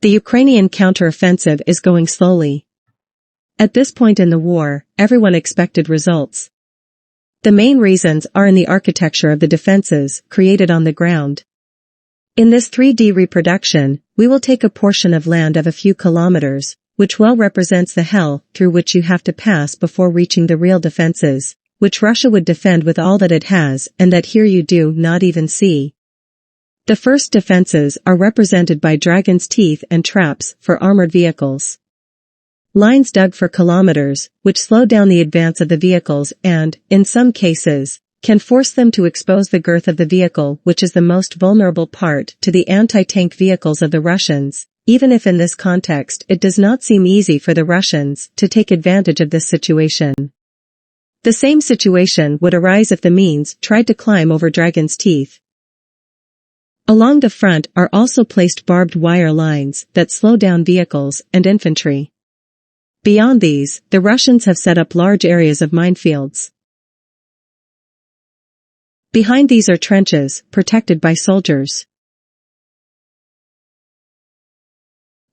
The Ukrainian counter-offensive is going slowly. At this point in the war, everyone expected results. The main reasons are in the architecture of the defenses created on the ground. In this 3D reproduction, we will take a portion of land of a few kilometers, which well represents the hell through which you have to pass before reaching the real defenses, which Russia would defend with all that it has and that here you do not even see. The first defenses are represented by dragon's teeth and traps for armored vehicles. Lines dug for kilometers, which slow down the advance of the vehicles and, in some cases, can force them to expose the girth of the vehicle, which is the most vulnerable part to the anti-tank vehicles of the Russians, even if in this context it does not seem easy for the Russians to take advantage of this situation. The same situation would arise if the Means tried to climb over dragon's teeth. Along the front are also placed barbed wire lines that slow down vehicles and infantry. Beyond these, the Russians have set up large areas of minefields. Behind these are trenches, protected by soldiers.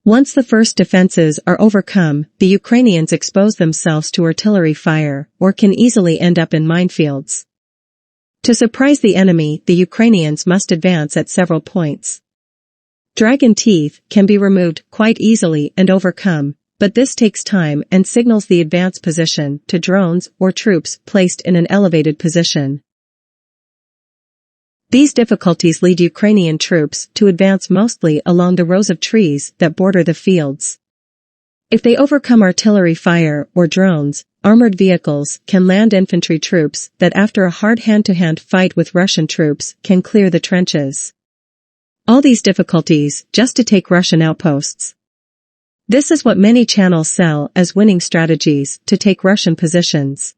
Once the first defenses are overcome, the Ukrainians expose themselves to artillery fire, or can easily end up in minefields. To surprise the enemy, the Ukrainians must advance at several points. Dragon teeth can be removed quite easily and overcome, but this takes time and signals the advance position to drones or troops placed in an elevated position. These difficulties lead Ukrainian troops to advance mostly along the rows of trees that border the fields. If they overcome artillery fire or drones, armored vehicles can land infantry troops that after a hard hand-to-hand fight with Russian troops can clear the trenches. All these difficulties just to take Russian outposts. This is what many channels sell as winning strategies to take Russian positions.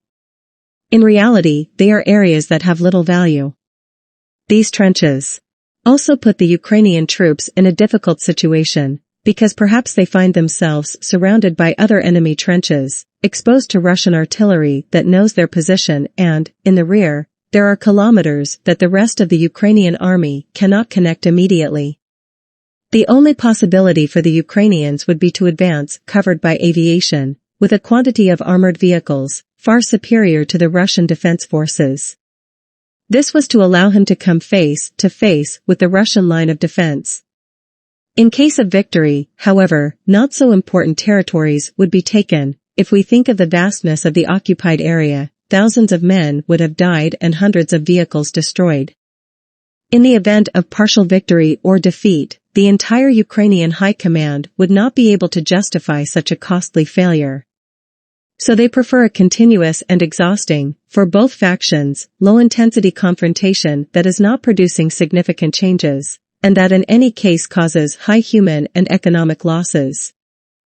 In reality, they are areas that have little value. These trenches also put the Ukrainian troops in a difficult situation, because perhaps they find themselves surrounded by other enemy trenches, exposed to Russian artillery that knows their position and, in the rear, there are kilometers that the rest of the Ukrainian army cannot connect immediately. The only possibility for the Ukrainians would be to advance covered by aviation, with a quantity of armored vehicles far superior to the Russian defense forces. This was to allow him to come face to face with the Russian line of defense. In case of victory, however, not so important territories would be taken. If we think of the vastness of the occupied area, thousands of men would have died and hundreds of vehicles destroyed. In the event of partial victory or defeat, the entire Ukrainian high command would not be able to justify such a costly failure. So they prefer a continuous and exhausting, for both factions, low-intensity confrontation that is not producing significant changes, and that in any case causes high human and economic losses.